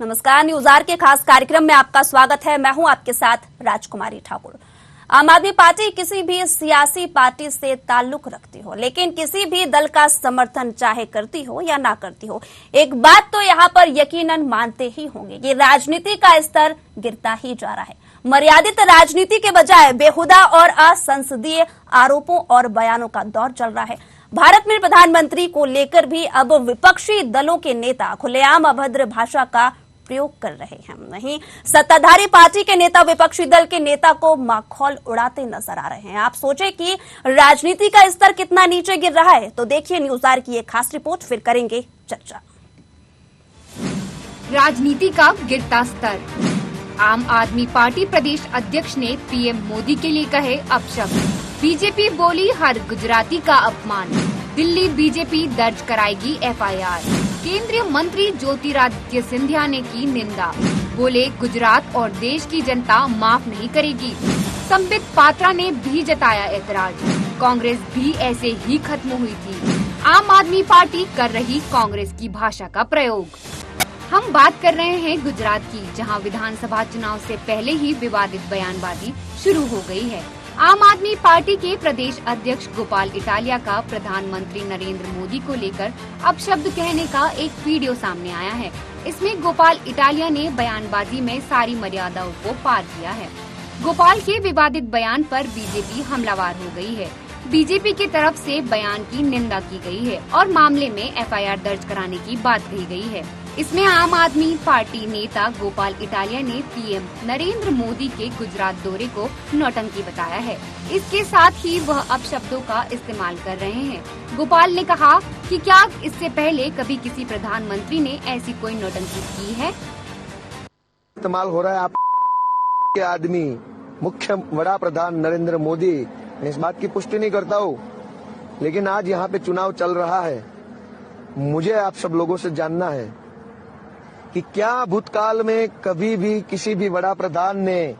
नमस्कार, news are के खास कार्यक्रम में आपका स्वागत है। मैं हूं आपके साथ राजकुमारी ठाकुर। आम आदमी पार्टी किसी भी सियासी पार्टी से ताल्लुक रखती हो, लेकिन किसी भी दल का समर्थन चाहे करती हो या ना करती हो, एक बात तो यहाँ पर यकीनन मानते ही होंगे कि राजनीति का स्तर गिरता ही जा रहा है। मर्यादित राजनीति के बजाय बेहुदा और असंसदीय आरोपों और बयानों का दौर चल रहा है। भारत में प्रधानमंत्री को लेकर भी अब विपक्षी दलों के नेता खुलेआम अभद्र भाषा का प्रयोग कर रहे हैं। वहीं सत्ताधारी पार्टी के नेता विपक्षी दल के नेता को माखौल उड़ाते नजर आ रहे हैं। आप सोचे कि राजनीति का स्तर कितना नीचे गिर रहा है, तो देखिए न्यूज आर की एक खास रिपोर्ट, फिर करेंगे चर्चा। राजनीति का गिरता स्तर। आम आदमी पार्टी प्रदेश अध्यक्ष ने पीएम मोदी के लिए कहे अपशब्द। बीजेपी बोली हर गुजराती का अपमान। दिल्ली बीजेपी दर्ज कराएगी एफआईआर। केंद्रीय मंत्री ज्योतिरादित्य सिंधिया ने की निंदा, बोले गुजरात और देश की जनता माफ नहीं करेगी। संबित पात्रा ने भी जताया ऐतराज, कांग्रेस भी ऐसे ही खत्म हुई थी। आम आदमी पार्टी कर रही कांग्रेस की भाषा का प्रयोग। हम बात कर रहे हैं गुजरात की, जहां विधानसभा चुनाव से पहले ही विवादित बयानबाजी शुरू हो गई है। आम आदमी पार्टी के प्रदेश अध्यक्ष गोपाल इटालिया का प्रधानमंत्री नरेंद्र मोदी को लेकर अपशब्द कहने का एक वीडियो सामने आया है। इसमें गोपाल इटालिया ने बयानबाजी में सारी मर्यादाओं को पार किया है। गोपाल के विवादित बयान पर बीजेपी हमलावर हो गई है। बीजेपी की तरफ से बयान की निंदा की गई है और मामले में एफआईआर दर्ज कराने की बात कही गई है। इसमें आम आदमी पार्टी नेता गोपाल इटालिया ने पीएम नरेंद्र मोदी के गुजरात दौरे को नौटंकी बताया है। इसके साथ ही वह अपशब्दों का इस्तेमाल कर रहे हैं। गोपाल ने कहा कि क्या इससे पहले कभी किसी प्रधानमंत्री ने ऐसी कोई नौटंकी की है। इस्तेमाल हो रहा है आप के आदमी मुख्य वड़ा प्रधान नरेंद्र मोदी। मैं इस बात की पुष्टि नहीं करता हूँ, लेकिन आज यहाँ पे चुनाव चल रहा है। मुझे आप सब लोगों से जानना है कि क्या भूतकाल में कभी भी किसी भी बड़ा प्रधान ने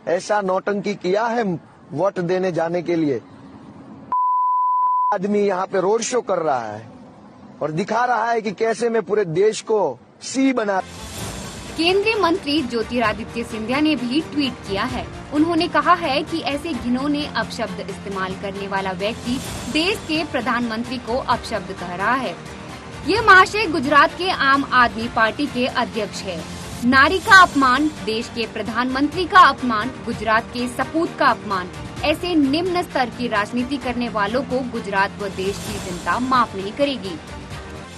ऐसा नौटंकी किया है वोट देने जाने के लिए। आदमी यहाँ पे रोड शो कर रहा है और दिखा रहा है कि कैसे मैं पूरे देश को सी बना। केंद्रीय मंत्री ज्योतिरादित्य सिंधिया ने भी ट्वीट किया है। उन्होंने कहा है कि ऐसे घिनौने अपशब्द इस्तेमाल करने वाला व्यक्ति देश के प्रधानमंत्री को अपशब्द कह रहा है। ये महाशय गुजरात के आम आदमी पार्टी के अध्यक्ष है। नारी का अपमान, देश के प्रधानमंत्री का अपमान, गुजरात के सपूत का अपमान, ऐसे निम्न स्तर की राजनीति करने वालों को गुजरात व देश की जनता माफ नहीं करेगी।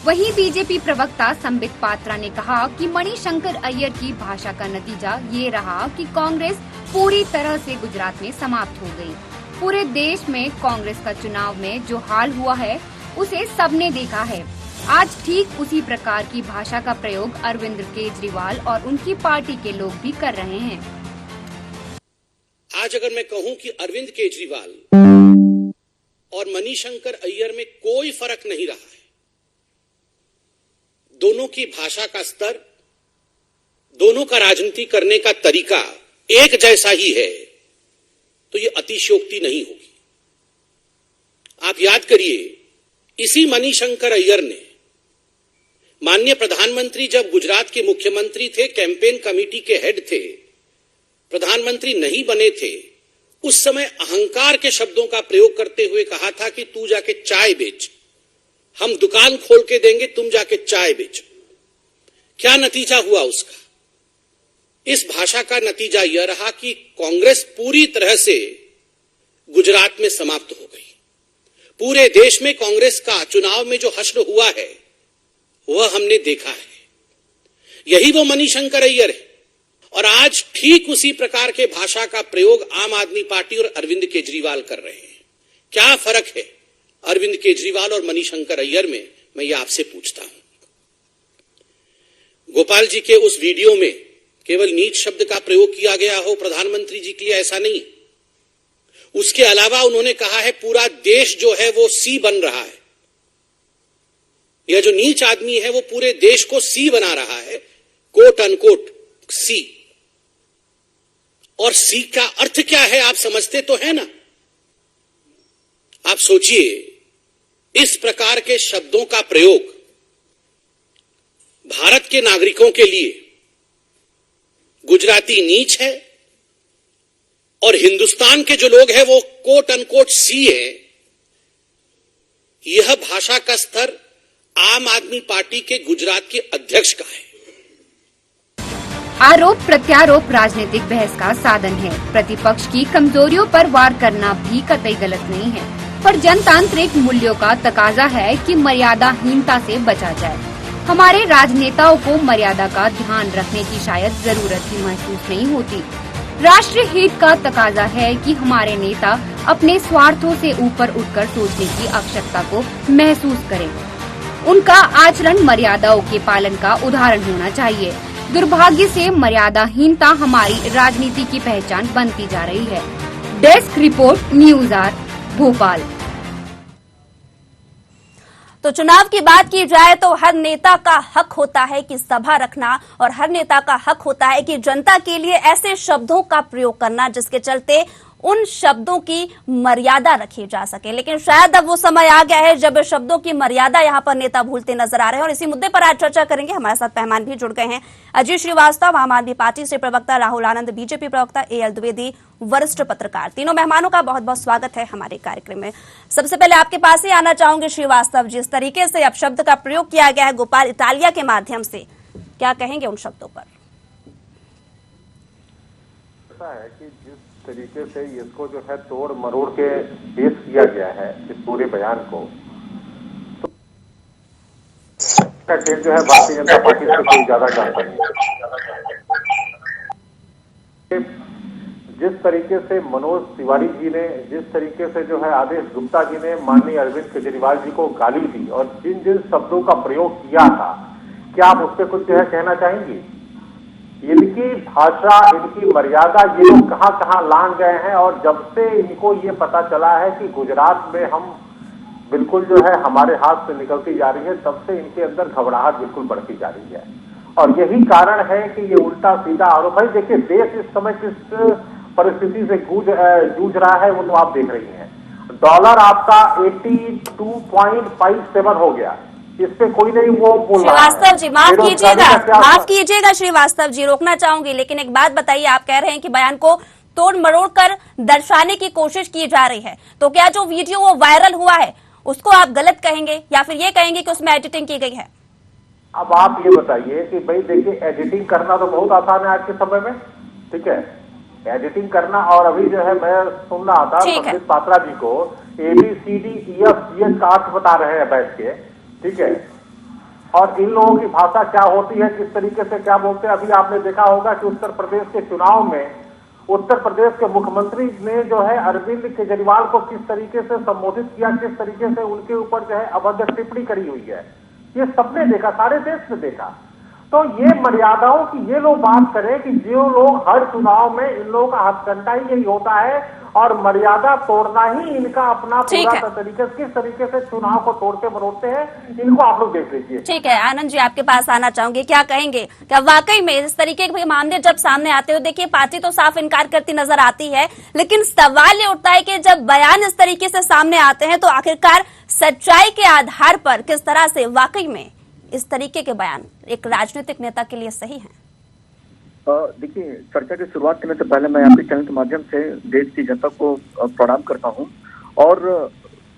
वहीं बीजेपी प्रवक्ता संबित पात्रा ने कहा कि मणिशंकर अय्यर की भाषा का नतीजा ये रहा कि कांग्रेस पूरी तरह से गुजरात में समाप्त हो गई। पूरे देश में कांग्रेस का चुनाव में जो हाल हुआ है उसे सबने देखा है। आज ठीक उसी प्रकार की भाषा का प्रयोग अरविंद केजरीवाल और उनकी पार्टी के लोग भी कर रहे हैं। आज अगर मैं कहूं कि अरविंद केजरीवाल और मणिशंकर अय्यर में कोई फर्क नहीं रहा है, दोनों की भाषा का स्तर, दोनों का राजनीति करने का तरीका एक जैसा ही है, तो ये अतिशयोक्ति नहीं होगी। आप याद करिए, इसी मणिशंकर अय्यर ने माननीय प्रधानमंत्री जब गुजरात के मुख्यमंत्री थे, कैंपेन कमेटी के हेड थे, प्रधानमंत्री नहीं बने थे, उस समय अहंकार के शब्दों का प्रयोग करते हुए कहा था कि तू जाके चाय बेच, हम दुकान खोल के देंगे, तुम जाके चाय बेच। क्या नतीजा हुआ उसका? इस भाषा का नतीजा यह रहा कि कांग्रेस पूरी तरह से गुजरात में समाप्त हो गई। पूरे देश में कांग्रेस का चुनाव में जो हश्र हुआ है वह हमने देखा है। यही वो मणिशंकर अय्यर है। और आज ठीक उसी प्रकार के भाषा का प्रयोग आम आदमी पार्टी और अरविंद केजरीवाल कर रहे हैं। क्या फर्क है अरविंद केजरीवाल और मणिशंकर अय्यर में, मैं ये आपसे पूछता हूं। गोपाल जी के उस वीडियो में केवल नीच शब्द का प्रयोग किया गया हो प्रधानमंत्री जी के लिए, ऐसा नहीं। उसके अलावा उन्होंने कहा है पूरा देश जो है वो सी बन रहा है। यह जो नीच आदमी है वो पूरे देश को सी बना रहा है, कोट अनकोट सी। और सी का अर्थ क्या है आप समझते तो है ना। आप सोचिए, इस प्रकार के शब्दों का प्रयोग भारत के नागरिकों के लिए गुजराती नीच है और हिंदुस्तान के जो लोग हैं वो कोट अनकोट सी हैं, यह भाषा का स्तर आम आदमी पार्टी के गुजरात के अध्यक्ष का है। आरोप प्रत्यारोप राजनीतिक बहस का साधन है। प्रतिपक्ष की कमजोरियों पर वार करना भी कतई गलत नहीं है, पर जनतांत्रिक मूल्यों का तकाजा है कि मर्यादाहीनता से बचा जाए। हमारे राजनेताओं को मर्यादा का ध्यान रखने की शायद जरूरत ही महसूस नहीं होती। राष्ट्रीय हित का तकाजा है कि हमारे नेता अपने स्वार्थों से ऊपर उठकर सोचने की आवश्यकता को महसूस करें। उनका आचरण मर्यादाओं के पालन का उदाहरण होना चाहिए। दुर्भाग्य से मर्यादाहीनता हमारी राजनीति की पहचान बनती जा रही है। Desk report, news hour, Bhopal. तो चुनाव की बात की जाए तो हर नेता का हक होता है कि सभा रखना, और हर नेता का हक होता है कि जनता के लिए ऐसे शब्दों का प्रयोग करना जिसके चलते उन शब्दों की मर्यादा रखी जा सके। लेकिन शायद अब वो समय आ गया है जब शब्दों की मर्यादा यहां पर नेता भूलते नजर आ रहे हैं, और इसी मुद्दे पर आज चर्चा करेंगे। हमारे साथ मेहमान भी जुड़ गए हैं। अजय श्रीवास्तव आम आदमी पार्टी से प्रवक्ता, राहुल आनंद बीजेपी प्रवक्ता, एएल द्विवेदी वरिष्ठ पत्रकार। तीनों मेहमानों का बहुत बहुत स्वागत है हमारे कार्यक्रम में। सबसे पहले आपके पास ही आना चाहूंगे श्रीवास्तव, जिस तरीके से अब शब्द का प्रयोग किया गया है गोपाल इटालिया के माध्यम से, क्या कहेंगे उन शब्दों पर? है कि जिस तरीके से इसको जो है तोड़ मरोड़ के पेश किया गया है इस पूरे बयान को, तो का खेल जो है भारतीय जनता पार्टी से कोई ज्यादा जानता नहीं। जिस तरीके से मनोज तिवारी जी ने, जिस तरीके से जो है आदेश गुप्ता जी ने माननीय अरविंद केजरीवाल जी को गाली दी और जिन जिन शब्दों का प्रयोग किया था, क्या आप उस पर कुछ जो है कहना चाहेंगी? इनकी भाषा, इनकी मर्यादा ये लोग कहां कहां लांघ गए हैं, और जब से इनको ये पता चला है कि गुजरात में हम बिल्कुल जो है हमारे हाथ से निकलती जा रही है, तब से इनके अंदर घबराहट बिल्कुल बढ़ती जा रही है। और यही कारण है कि ये उल्टा सीधा आरोप है। देखिए, देश इस समय किस परिस्थिति से जूझ रहा है वो तो आप देख रही हैं। डॉलर आपका 82.57 हो गया, इस पे कोई नहीं वो बोल रहा है। श्रीवास्तव जी माफ कीजिएगा श्रीवास्तव जी, रोकना चाहूंगी, लेकिन एक बात बताइए, आप कह रहे हैं कि बयान को तोड़ मरोड़ कर दर्शाने की कोशिश की जा रही है, तो क्या जो वीडियो वो वायरल हुआ है उसको आप गलत कहेंगे या फिर ये कहेंगे कि उसमें एडिटिंग की गई है? अब आप ये बताइए कि भाई देखिए, एडिटिंग करना तो बहुत आसान है आज के समय में, ठीक है, एडिटिंग करना। और अभी जो है मैं सुन रहा था पंडित पात्रा जी को ABCDEFGH का अर्थ बता रहे हैं बैठ के, ठीक है, और इन लोगों की भाषा क्या होती है, किस तरीके से क्या बोलते हैं। अभी आपने देखा होगा कि उत्तर प्रदेश के चुनाव में उत्तर प्रदेश के मुख्यमंत्री ने जो है अरविंद केजरीवाल को किस तरीके से संबोधित किया, किस तरीके से उनके ऊपर जो है अभद्र टिप्पणी करी हुई है, ये सबने देखा, सारे देश ने देखा। तो ये मर्यादाओं की ये लोग बात करें कि जो लोग हर चुनाव में, इन लोगों का हथकंडा ही यही होता है और मर्यादा तोड़ना ही इनका अपना पूरा तरीके, किस तरीके से चुनाव को तोड़ते मरोड़ते हैं, इनको आप लोग देख लीजिए। ठीक है, आनंद जी आपके पास आना चाहूंगी, क्या कहेंगे, क्या वाकई में इस तरीके के मामले जब सामने आते हो, देखिए पार्टी तो साफ इनकार करती नजर आती है, लेकिन सवाल ये उठता है कि जब बयान इस तरीके से सामने आते हैं तो आखिरकार सच्चाई के आधार पर किस तरह से वाकई में इस तरीके के बयान एक राजनीतिक नेता के लिए सही है? देखिए, चर्चा की शुरुआत करने से पहले मैं आपके चैनल के माध्यम से देश की जनता को प्रणाम करता हूं और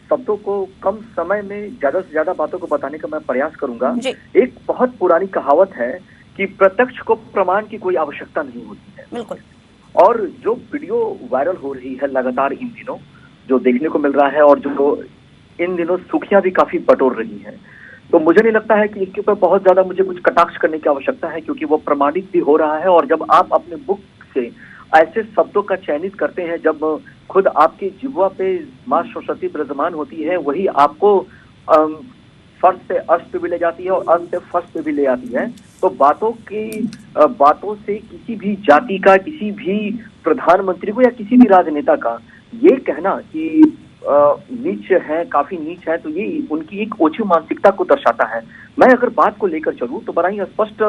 शब्दों को कम समय में ज्यादा से ज्यादा बातों को बताने का मैं प्रयास करूंगा। एक बहुत पुरानी कहावत है कि प्रत्यक्ष को प्रमाण की कोई आवश्यकता नहीं होती है। बिल्कुल। और जो वीडियो वायरल हो रही है लगातार इन दिनों, जो देखने को मिल रहा है और जो इन दिनों सुर्खियां भी काफी बटोर रही हैं, तो मुझे नहीं लगता है कि इसके ऊपर बहुत ज्यादा मुझे कुछ कटाक्ष करने की आवश्यकता है, क्योंकि वो प्रमाणित भी हो रहा है। और जब आप अपने बुक से ऐसे शब्दों का चयनित करते हैं, जब खुद आपकी जिह्वा पे माँ सरस्वती विराजमान होती है, वही आपको फर्श से अर्श पे भी ले जाती है और अर्श से फर्श पे भी ले आती है, तो बातों से किसी भी जाति का, किसी भी प्रधानमंत्री को या किसी भी राजनेता का ये कहना कि नीच है, काफी नीच है, तो ये उनकी एक ओछी मानसिकता को दर्शाता है। मैं अगर बात को लेकर चलूं तो बड़ा ही स्पष्ट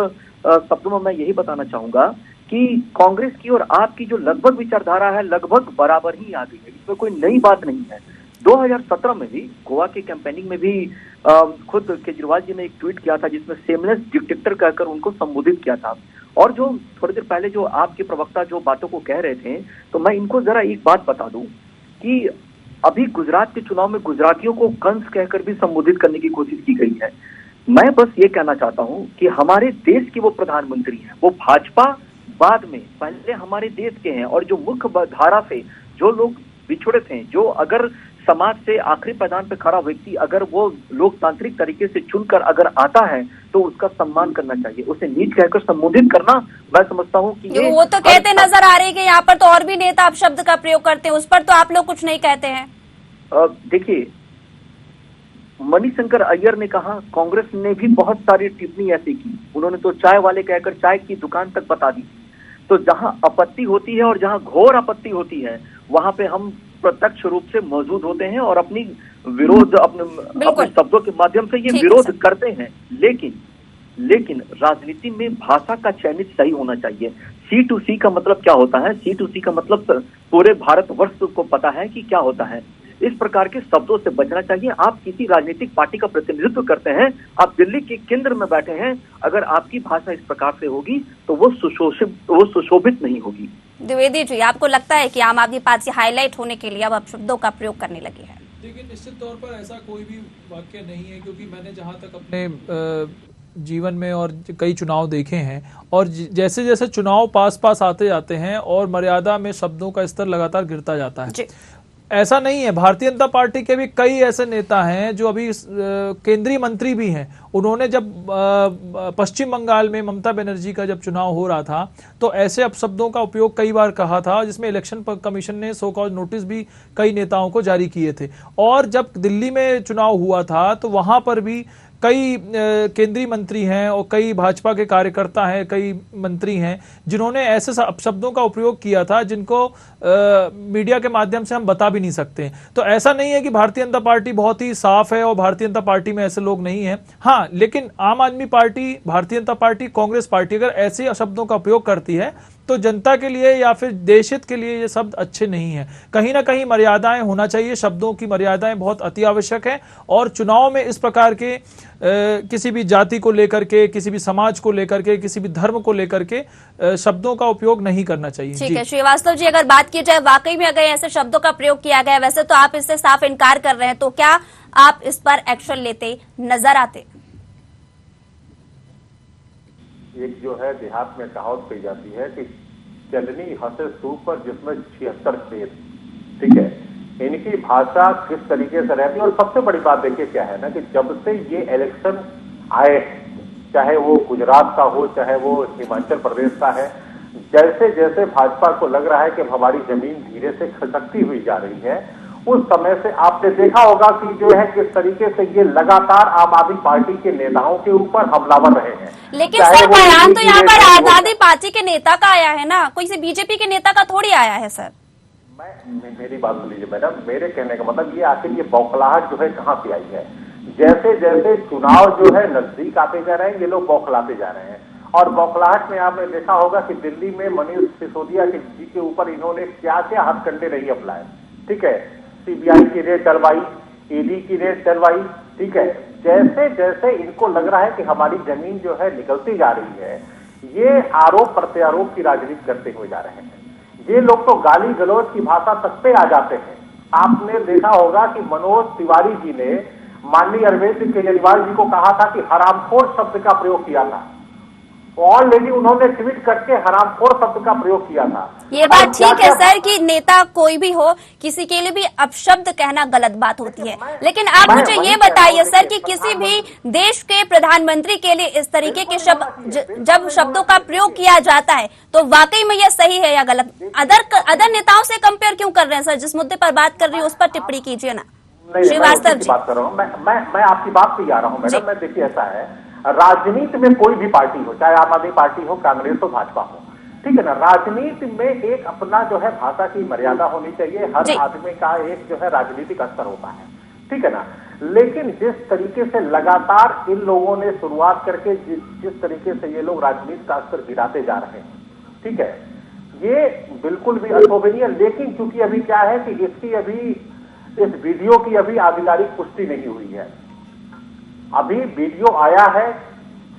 शब्दों में मैं यही बताना चाहूंगा कि कांग्रेस की और आपकी जो लगभग विचारधारा है लगभग बराबर ही आ गई है, इसमें कोई नई बात नहीं है। 2017 में भी गोवा के कैंपेनिंग में भी खुद केजरीवाल जी ने एक ट्वीट किया था जिसमें सेमलेस डिक्टेटर कहकर उनको संबोधित किया था। और जो थोड़ी देर पहले जो आपके प्रवक्ता जो बातों को कह रहे थे, तो मैं इनको जरा एक बात बता दूं कि अभी गुजरात के चुनाव में गुजरातियों को कंस कहकर भी संबोधित करने की कोशिश की गई है। मैं बस ये कहना चाहता हूं कि हमारे देश के वो प्रधानमंत्री हैं, वो भाजपा बाद में, पहले हमारे देश के हैं, और जो मुख्य धारा से जो लोग बिछड़े थे, जो अगर समाज से आखिरी पैदान पे खड़ा व्यक्ति अगर वो लोकतांत्रिक तरीके से चुनकर अगर आता है तो उसका सम्मान करना चाहिए, उसे नीच कहकर संबोधित करना मैं समझता हूँ कि वो तो कहते नजर आ रही है कि यहाँ पर तो और भी नेता आप शब्द का प्रयोग करते हैं, उस पर तो आप लोग कुछ नहीं कहते हैं। देखिए, मणिशंकर अय्यर ने कहा, कांग्रेस ने भी बहुत सारी टिप्पणी ऐसी की, उन्होंने तो चाय वाले कहकर चाय की दुकान तक बता दी। तो जहां आपत्ति होती है और जहां घोर आपत्ति होती है वहां पे हम प्रत्यक्ष रूप से मौजूद होते हैं और अपनी विरोध अपने शब्दों के माध्यम से ये विरोध करते हैं। लेकिन राजनीति में भाषा का चयनित सही होना चाहिए। C2C का मतलब क्या होता है? C2C का मतलब पूरे भारतवर्ष को पता है कि क्या होता है। इस प्रकार के शब्दों से बचना चाहिए। आप किसी राजनीतिक पार्टी का प्रतिनिधित्व करते हैं, आप दिल्ली के केंद्र में बैठे हैं, अगर आपकी भाषा इस प्रकार से होगी तो वो सुशोभित नहीं होगी। द्विवेदी जी, आपको लगता है कि आम आदमी पार्टी हाईलाइट होने के लिए अब शब्दों का प्रयोग करने लगी है? देखिए, निश्चित तौर पर ऐसा कोई भी वाक्य नहीं है, क्योंकि मैंने जहां तक अपने जीवन में और कई चुनाव देखे हैं, और जैसे जैसे चुनाव पास आते जाते हैं और मर्यादा में शब्दों का स्तर लगातार गिरता जाता है। ऐसा नहीं है, भारतीय जनता पार्टी के भी कई ऐसे नेता हैं जो अभी केंद्रीय मंत्री भी हैं। उन्होंने जब पश्चिम बंगाल में ममता बनर्जी का जब चुनाव हो रहा था तो ऐसे अपशब्दों का उपयोग कई बार कहा था, जिसमें इलेक्शन कमीशन ने सो कॉज नोटिस भी कई नेताओं को जारी किए थे। और जब दिल्ली में चुनाव हुआ था तो वहां पर भी कई केंद्रीय मंत्री हैं और कई भाजपा के कार्यकर्ता हैं, कई मंत्री हैं जिन्होंने ऐसे शब्दों का उपयोग किया था जिनको मीडिया के माध्यम से हम बता भी नहीं सकते। तो ऐसा नहीं है कि भारतीय जनता पार्टी बहुत ही साफ है और भारतीय जनता पार्टी में ऐसे लोग नहीं हैं। हाँ, लेकिन आम आदमी party, Bharatiya Janata party, Congress party अगर ऐसे शब्दों का उपयोग करती है तो जनता के लिए या फिर देश हित के लिए ये शब्द अच्छे नहीं है। कहीं ना कहीं मर्यादाएं होना चाहिए, शब्दों की मर्यादाएं बहुत अति आवश्यक है। और चुनाव में इस प्रकार के किसी भी जाति को लेकर के, किसी भी समाज को लेकर के, किसी भी धर्म को लेकर के शब्दों का उपयोग नहीं करना चाहिए। ठीक है श्रीवास्तव जी, अगर बात की जाए वाकई में अगर ऐसे शब्दों का प्रयोग किया गया, वैसे तो आप इससे साफ इनकार कर रहे हैं, तो क्या आप इस पर एक्शन लेते नजर आते? एक जो है देहात में कहावत कही जाती है कि चलनी हंसे सूप पर जिसमें 76 खेत। ठीक है, इनकी भाषा किस तरीके से रहती है। और सबसे बड़ी बात देखिए क्या है ना कि जब से ये इलेक्शन आए, चाहे वो गुजरात का हो, चाहे वो हिमाचल प्रदेश का है, जैसे जैसे भाजपा को लग रहा है कि हमारी जमीन धीरे से खिसकती हुई जा रही है, उस समय से आपने देखा होगा कि जो है किस तरीके से ये लगातार आम आदमी पार्टी के नेताओं के ऊपर हमलावर रहे हैं। लेकिन सर बयान तो यहाँ पर आम आदमी पार्टी के नेता का आया है ना, कोई से बीजेपी के नेता का थोड़ी आया है सर। मेरी बात सुन लीजिए मैडम, मेरे कहने का मतलब ये आखिर ये बौखलाहट जो है कहाँ से आई है। जैसे जैसे चुनाव जो है नजदीक आते जा रहे हैं, ये लोग बौखलाते जा रहे हैं। और बौखलाहट में आपने देखा होगा कि दिल्ली में मनीष सिसोदिया जी के ऊपर इन्होंने क्या क्या हथकंडे नहीं अपनाए। ठीक है, सीबीआई की रेड डलवाई, ईडी की रेड डलवाई। ठीक है, जैसे जैसे इनको लग रहा है कि हमारी जमीन जो है निकलती जा रही है, ये आरोप प्रत्यारोप की राजनीति करते हुए जा रहे हैं। ये लोग तो गाली गलौज की भाषा तक पे आ जाते हैं। आपने देखा होगा कि मनोज तिवारी जी ने माननीय अरविंद केजरीवाल जी को कहा था कि हरामखोर शब्द का प्रयोग किया था। ऑलरेडी उन्होंने ट्वीट करके हरामखोर शब्द का प्रयोग किया था। ये बात ठीक है सर कि नेता कोई भी हो, किसी के लिए भी अपशब्द कहना गलत बात होती है, लेकिन आप मुझे ये बताइए सर कि किसी भी देश के प्रधानमंत्री के लिए इस तरीके के शब्द जब शब्दों का प्रयोग किया जाता है तो वाकई में यह सही है या गलत? अदर नेताओं से कंपेयर क्यों कर रहे हैं सर? जिस मुद्दे पर बात कर रही हूँ उस पर टिप्पणी कीजिए ना श्रीवास्तव जी। बात कर रहा हूँ मैं आपकी बात पे आ रहा हूँ मैडम। मैं देखिए ऐसा है, राजनीति में कोई भी पार्टी हो, चाहे आम आदमी पार्टी हो, कांग्रेस हो, भाजपा हो, ठीक है ना, राजनीति में एक अपना जो है भाषा की मर्यादा होनी चाहिए। हर आदमी का एक जो है राजनीतिक स्तर होता है, ठीक है ना। लेकिन जिस तरीके से लगातार इन लोगों ने शुरुआत करके जिस तरीके से ये लोग राजनीति का स्तर गिराते जा रहे हैं, ठीक है, ये बिल्कुल भी अशोभनीय। लेकिन चूंकि अभी क्या है कि इसकी अभी इस वीडियो की अभी आधिकारिक पुष्टि नहीं हुई है, अभी वीडियो आया है,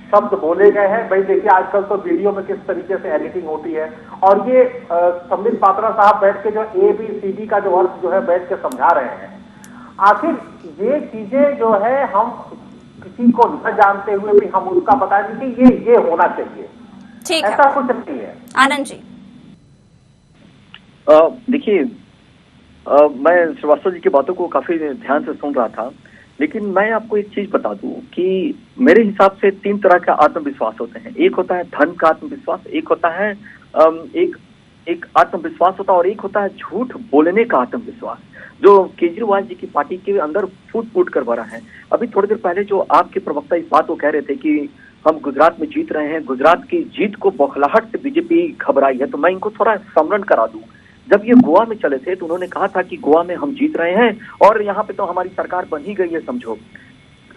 शब्द बोले गए हैं। भाई देखिए आजकल तो वीडियो में किस तरीके से एडिटिंग होती है, और ये संबित पात्रा साहब बैठ के जो ABCD का जो अर्थ जो है बैठ के समझा रहे हैं। आखिर ये चीजें जो है हम किसी को न जानते हुए भी हम उसका बता दें कि ये होना चाहिए, ठीक है, ऐसा कुछ नहीं है। आनंद जी देखिए, मैं श्रीवास्तव जी की बातों को काफी ध्यान से सुन रहा था, लेकिन मैं आपको एक चीज बता दूं कि मेरे हिसाब से 3 तरह का आत्मविश्वास होते हैं। एक होता है धन का आत्मविश्वास, एक होता है एक आत्मविश्वास होता है, और एक होता है झूठ बोलने का आत्मविश्वास, जो केजरीवाल जी की पार्टी के अंदर फूट कर भरा है। अभी थोड़ी देर पहले जो आपके प्रवक्ता इस बात को कह रहे थे कि हम गुजरात में जीत रहे हैं, गुजरात की जीत को बौखलाहट से बीजेपी घबराई है, तो मैं इनको थोड़ा स्मरण करा दूं। जब ये गोवा में चले थे तो उन्होंने कहा था कि गोवा में हम जीत रहे हैं और यहाँ पे तो हमारी सरकार बन ही गई है समझो।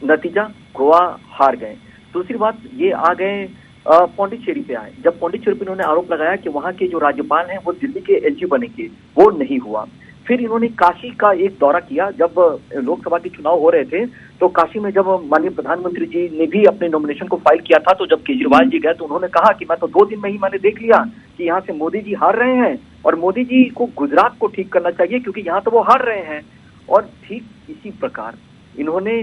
नतीजा गोवा हार गए। दूसरी बात, ये आ गए पौंडीचेरी पे आए। जब पौंडीचेरी पे इन्होंने आरोप लगाया कि वहाँ के जो राज्यपाल हैं वो दिल्ली के LG बनेंगे, वो नहीं हुआ। फिर इन्होंने काशी का एक दौरा किया। जब लोकसभा के चुनाव हो रहे थे तो काशी में जब माननीय प्रधानमंत्री जी ने भी अपने नॉमिनेशन को फाइल किया था, तो जब केजरीवाल जी गए तो उन्होंने कहा कि मैं तो 2 दिन में ही मैंने देख लिया कि यहाँ से मोदी जी हार रहे हैं और मोदी जी को गुजरात को ठीक करना चाहिए क्योंकि यहाँ तो वो हार रहे हैं। और ठीक इसी प्रकार इन्होंने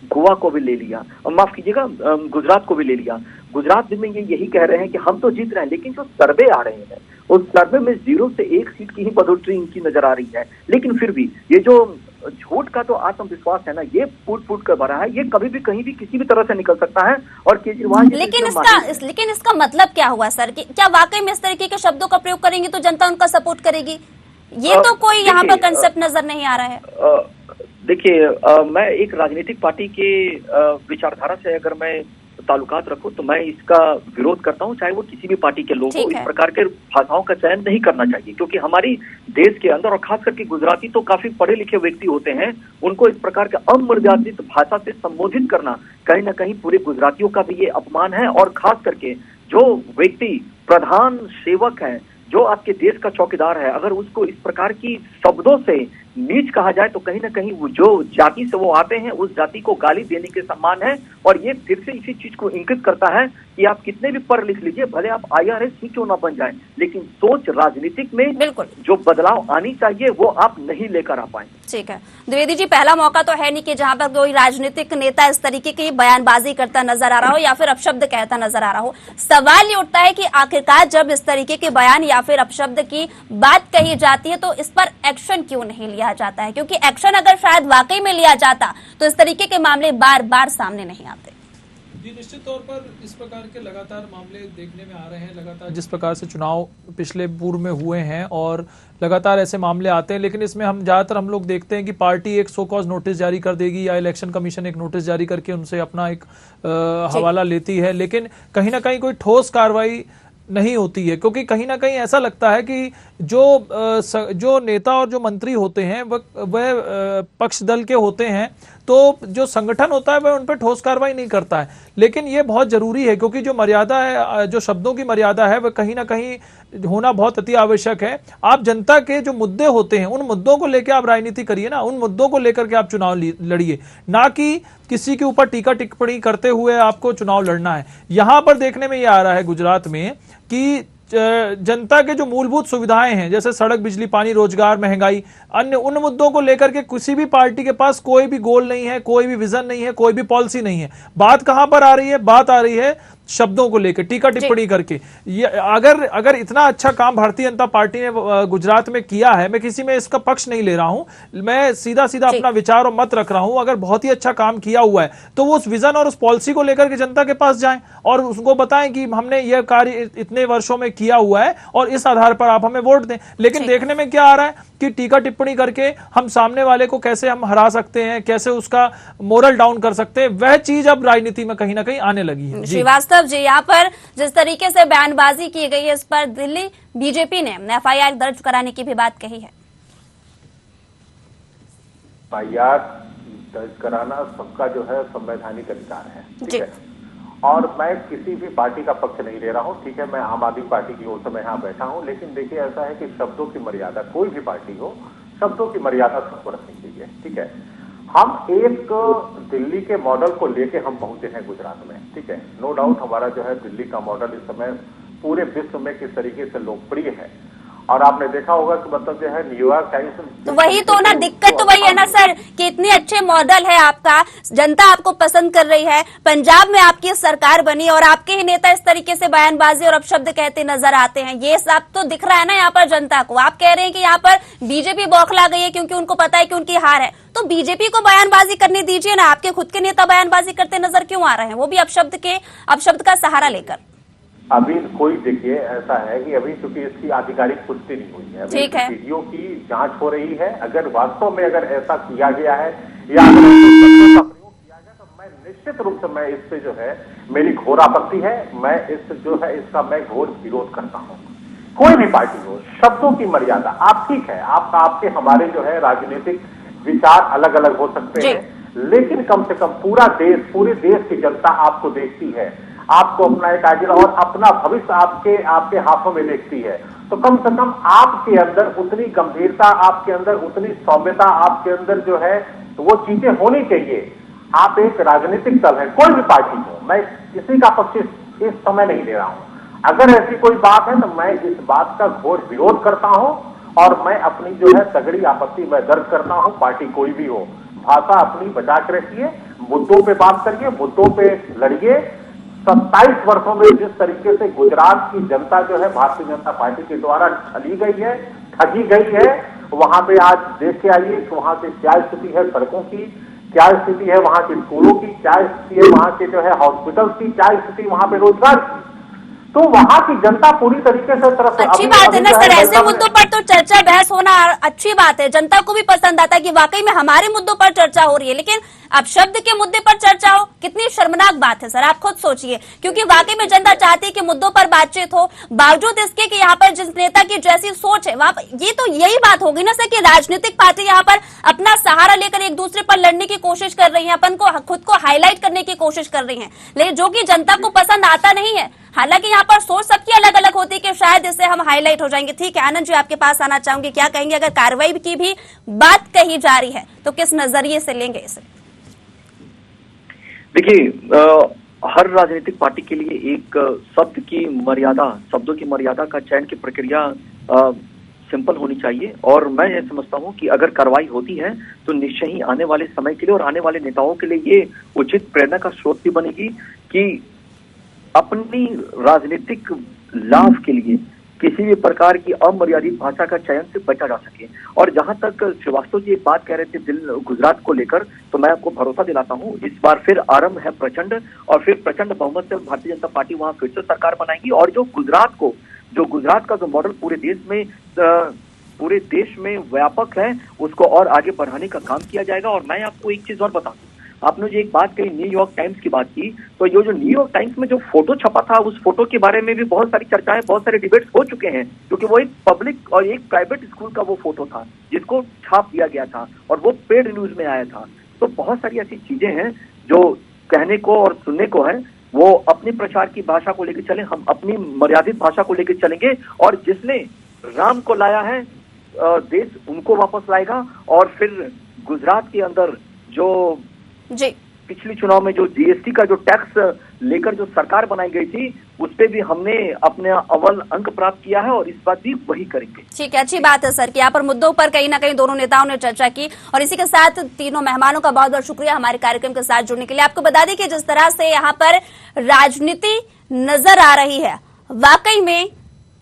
गोवा को भी ले लिया, और माफ कीजिएगा गुजरात को भी ले लिया। गुजरात में ये यही कह रहे हैं कि हम तो जीत रहे हैं, लेकिन जो सर्वे आ रहे हैं उस सर्वे में 0 से 1 सीट की ही बढ़ोतरी इनकी नजर आ रही है। लेकिन फिर भी ये जो झूठ का तो आत्मविश्वास है ना, ये फूट कर भरा है, ये कभी भी कहीं भी किसी भी तरह से निकल सकता है। और केजरीवाल लेकिन इसका मतलब क्या हुआ सर? कि क्या वाकई में इस तरीके के शब्दों का प्रयोग करेंगे तो जनता उनका सपोर्ट करेगी? ये तो कोई यहाँ पर कंसेप्ट नजर नहीं आ रहा है। देखिए, मैं एक राजनीतिक पार्टी के विचारधारा से अगर मैं ताल्लुकात रखूं तो मैं इसका विरोध करता हूं, चाहे वो किसी भी पार्टी के लोग हो। इस प्रकार के भाषाओं का चयन नहीं करना चाहिए, क्योंकि हमारी देश के अंदर और खास करके गुजराती तो काफी पढ़े लिखे व्यक्ति होते हैं, उनको इस प्रकार के अमर्यादित भाषा से संबोधित करना कहीं ना कहीं पूरे गुजरातियों का भी ये अपमान है। और खास करके जो व्यक्ति प्रधान सेवक है, जो आपके देश का चौकीदार है, अगर उसको इस प्रकार की शब्दों से नीच कहा जाए तो कहीं ना कहीं वो जो जाति से वो आते हैं उस जाति को गाली देने के समान है। और ये फिर से इसी चीज को इंगित करता है कि आप कितने भी पढ़ लिख लीजिए, भले आप IRS ही क्यों ना बन जाए, लेकिन सोच राजनीतिक में बिल्कुल जो बदलाव आनी चाहिए वो आप नहीं लेकर आ पाए। ठीक है द्विवेदी जी, पहला मौका तो है नहीं कि जहां पर कोई राजनीतिक नेता इस तरीके की बयानबाजी करता नजर आ रहा हो या फिर अपशब्द कहता नजर आ रहा हो। सवाल ये उठता है कि आखिरकार जब इस तरीके के बयान या फिर अपशब्द की बात कही जाती है तो इस पर एक्शन क्यों नहीं लिया जाता है? क्योंकि एक्शन अगर शायद वाकई में लिया जाता तो इस तरीके के मामले बार बार सामने नहीं आते। जी, निश्चित तौर पर इस प्रकार के लगातार मामले देखने में आ रहे हैं। लगातार जिस प्रकार से चुनाव पिछले पूर्व में हुए हैं और लगातार ऐसे मामले आते हैं, लेकिन इसमें हम लोग देखते हैं कि पार्टी एक सो कॉज नोटिस जारी कर देगी या इलेक्शन कमीशन एक नोटिस जारी करके उनसे अपना एक हवाला लेती है, लेकिन कहीं ना कहीं कोई ठोस कार्रवाई नहीं होती है। क्योंकि कहीं ना कहीं ऐसा लगता है कि जो नेता और जो मंत्री होते हैं वह पक्ष दल के होते हैं, तो जो संगठन होता है वह उन पर ठोस कार्रवाई नहीं करता है। लेकिन ये बहुत जरूरी है, क्योंकि जो मर्यादा है, जो शब्दों की मर्यादा है, वह कहीं ना कहीं होना बहुत अति आवश्यक है। आप जनता के जो मुद्दे होते हैं उन मुद्दों को लेकर आप राजनीति करिए ना, उन मुद्दों को लेकर के आप चुनाव लड़िए, ना कि किसी के ऊपर टीका टिप्पणी करते हुए आपको चुनाव लड़ना है। यहां पर देखने में ये आ रहा है गुजरात में कि जनता के जो मूलभूत सुविधाएं हैं, जैसे सड़क, बिजली, पानी, रोजगार, महंगाई, अन्य उन मुद्दों को लेकर के किसी भी पार्टी के पास कोई भी गोल नहीं है, कोई भी विजन नहीं है, कोई भी पॉलिसी नहीं है। बात कहां पर आ रही है? बात आ रही है शब्दों को लेकर, टीका टिप्पणी करके। ये अगर इतना अच्छा काम भारतीय जनता पार्टी ने गुजरात में किया है, मैं किसी में इसका पक्ष नहीं ले रहा हूं, मैं सीधा अपना विचार और मत रख रहा हूं। अगर बहुत ही अच्छा काम किया हुआ है तो वो उस विजन और उस पॉलिसी को लेकर के जनता के पास जाएं और उसको बताएं कि हमने यह कार्य इतने वर्षों में किया हुआ है और इस आधार पर आप हमें वोट दें। लेकिन देखने में क्या आ रहा है कि टीका टिप्पणी करके हम सामने वाले को कैसे हम हरा सकते हैं, कैसे उसका मोरल डाउन कर सकते हैं, वह चीज अब राजनीति में कहीं ना कहीं आने लगी है। श्रीवास्तव जी, यहाँ पर जिस तरीके से बयानबाजी की गई है, इस पर दिल्ली बीजेपी ने FIR दर्ज कराने की भी बात कही है। FIR दर्ज कराना सबका जो है संवैधानिक अधिकार है, ठीक है। और मैं किसी भी पार्टी का पक्ष नहीं ले रहा हूं, ठीक है। मैं आम आदमी पार्टी की ओर से मैं यहाँ बैठा हूं, लेकिन देखिए ऐसा है कि शब्दों की मर्यादा, कोई भी पार्टी हो, शब्दों की मर्यादा सबको रखनी चाहिए, ठीक है। हम एक दिल्ली के मॉडल को लेके हम पहुंचे हैं गुजरात में, ठीक है। नो डाउट हमारा जो है दिल्ली का मॉडल इस समय पूरे विश्व में किस तरीके से लोकप्रिय है, और आपने देखा होगा कि मतलब जो है न्यूयॉर्क टाइम्स, तो वही तो ना दिक्कत तो वही है ना सर कि इतने अच्छे मॉडल है आपका, जनता आपको पसंद कर रही है, पंजाब में आपकी सरकार बनी और आपके ही नेता इस तरीके से बयानबाजी और अपशब्द कहते नजर आते हैं। ये सब तो दिख रहा है ना यहाँ पर जनता को। आप कह रहे हैं कि यहाँ पर बीजेपी बौखला गई है क्योंकि उनको पता है कि उनकी हार है, तो बीजेपी को बयानबाजी करने दीजिए ना। आपके खुद के नेता बयानबाजी करते नजर क्यों आ रहे हैं, वो भी अपशब्द का सहारा लेकर? अभी कोई देखिए ऐसा है कि अभी चूंकि इसकी आधिकारिक पुष्टि नहीं हुई है, ठीक है, वीडियो की जांच हो रही है। अगर वास्तव में अगर ऐसा किया गया है या अगर प्रयोग किया गया तो मैं निश्चित रूप से मैं इस पे जो है मेरी घोर आपत्ति है। मैं इसका मैं घोर विरोध करता हूँ। कोई भी पार्टी हो, शब्दों की मर्यादा, आप ठीक है, आपके हमारे जो है राजनीतिक विचार अलग अलग हो सकते हैं, लेकिन कम से कम पूरे देश की जनता आपको देखती है, आपको अपना एक आइडियल और अपना भविष्य आपके हाथों में देखती है। तो कम से कम आपके अंदर उतनी गंभीरता, आपके अंदर उतनी सौम्यता, आपके अंदर जो है वो चीजें होनी चाहिए। आप एक राजनीतिक दल है, कोई भी पार्टी हो, मैं किसी का पक्ष इस समय नहीं ले रहा हूं। अगर ऐसी कोई बात है तो मैं इस बात का घोर विरोध करता हूं और मैं अपनी जो है तगड़ी आपत्ति मैं दर्ज करता हूं। पार्टी कोई भी हो, भाषा अपनी बचा के रखिए, मुद्दों पे बात करिए, मुद्दों पे लड़िए। 27 वर्षों में जिस तरीके से गुजरात की जनता जो है भारतीय जनता पार्टी के द्वारा ठगी गई है, वहां पे आज देख के आइए कि वहां से क्या स्थिति है, सड़कों की क्या स्थिति है, वहां के स्कूलों की क्या स्थिति है, वहां के जो है हॉस्पिटल्स की क्या स्थिति, वहां पे रोजगार की। तो वहां की जनता पूरी तरीके से तरफ अच्छी बात है ना सर, ऐसे मुद्दों पर तो चर्चा बहस होना अच्छी बात है, जनता को भी पसंद आता है कि वाकई में हमारे मुद्दों पर चर्चा हो रही है। लेकिन अब शब्द के मुद्दे पर चर्चा हो, कितनी शर्मनाक बात है सर, आप खुद सोचिए। क्योंकि वाकई में जनता चाहती है कि मुद्दों पर बातचीत हो, बावजूद इसके कि यहाँ पर जिस नेता की जैसी सोच है ये तो यही बात होगी ना सर कि राजनीतिक पार्टी यहाँ पर अपना सहारा लेकर एक दूसरे पर लड़ने की कोशिश कर रही है, अपन को खुद को हाईलाइट करने की कोशिश कर रही है, लेकिन जो कि जनता को पसंद आता नहीं है। हालांकि यहाँ पर सोच सबकी अलग अलग होती है कि शायद इससे हम हाईलाइट हो जाएंगे। ठीक है, आनंद जी आपके पास आना चाहूंगी, क्या कहेंगे अगर कार्रवाई की भी बात कही जा रही है तो किस नजरिए से लेंगे इसे? देखिए, हर राजनीतिक पार्टी के लिए एक शब्दों की मर्यादा का चयन की प्रक्रिया सिंपल होनी चाहिए। और मैं ये समझता हूँ कि अगर कार्रवाई होती है तो निश्चय ही आने वाले समय के लिए और आने वाले नेताओं के लिए ये उचित प्रेरणा का स्रोत भी बनेगी कि अपनी राजनीतिक लाभ के लिए किसी भी प्रकार की अमर्यादित भाषा का चयन से बचा जा सके। और जहां तक श्रीवास्तव जी एक बात कह रहे थे गुजरात को लेकर, तो मैं आपको भरोसा दिलाता हूं इस बार फिर आरंभ है प्रचंड, और फिर प्रचंड बहुमत से भारतीय जनता पार्टी वहां फिर से सरकार बनाएगी। और जो गुजरात का जो मॉडल पूरे देश में व्यापक है, उसको और आगे बढ़ाने का काम किया जाएगा। और मैं आपको एक चीज और बता दूं, आपने जो एक बात कही न्यूयॉर्क टाइम्स की बात की, तो जो न्यूयॉर्क टाइम्स में जो फोटो छपा था, उस फोटो के बारे में भी बहुत सारी चर्चाएं, बहुत सारे डिबेट्स हो चुके हैं, क्योंकि वो एक पब्लिक और एक प्राइवेट स्कूल का वो फोटो था जिसको छाप दिया गया था और वो पेड न्यूज में आया था। तो बहुत सारी ऐसी चीजें हैं जो कहने को और सुनने को है। वो अपने प्रचार की भाषा को लेकर चले, हम अपनी मर्यादित भाषा को लेकर चलेंगे, और जिसने राम को लाया है देश उनको वापस लाएगा। और फिर गुजरात के अंदर जो पिछले चुनाव में जो जीएसटी का जो टैक्स लेकर जो सरकार बनाई गई थी, उस पे भी हमने अपने अव्वल अंक प्राप्त किया है और इस बात भी वही करेंगे। ठीक है, अच्छी बात है सर कि यहाँ पर मुद्दों पर कहीं ना कहीं दोनों नेताओं ने चर्चा की। और इसी के साथ तीनों मेहमानों का बहुत बहुत शुक्रिया हमारे कार्यक्रम के साथ जुड़ने के लिए। आपको बता दें कि जिस तरह से यहाँ पर राजनीति नजर आ रही है, वाकई में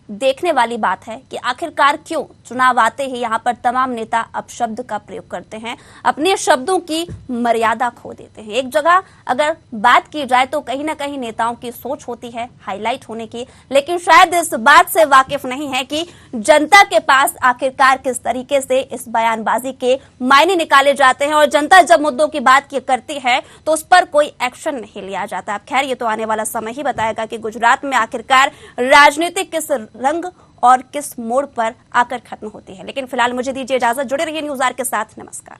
देखने वाली बात है कि आखिरकार क्यों चुनाव आते ही यहाँ पर तमाम नेता अपशब्द का प्रयोग करते हैं, अपने शब्दों की मर्यादा खो देते हैं। एक जगह अगर बात की जाए तो कहीं ना कहीं नेताओं की सोच होती है हाईलाइट होने की, लेकिन शायद इस बात से वाकिफ नहीं है कि जनता के पास आखिरकार किस तरीके से इस बयानबाजी के मायने निकाले जाते हैं। और जनता जब मुद्दों की बात करती है तो उस पर कोई एक्शन नहीं लिया जाता। अब खैर, ये तो आने वाला समय ही बताएगा कि गुजरात में आखिरकार राजनीति किस रंग और किस मोड़ पर आकर खत्म होती है। लेकिन फिलहाल मुझे दीजिए इजाजत, जुड़े रहिए न्यूज़ आर के साथ। नमस्कार।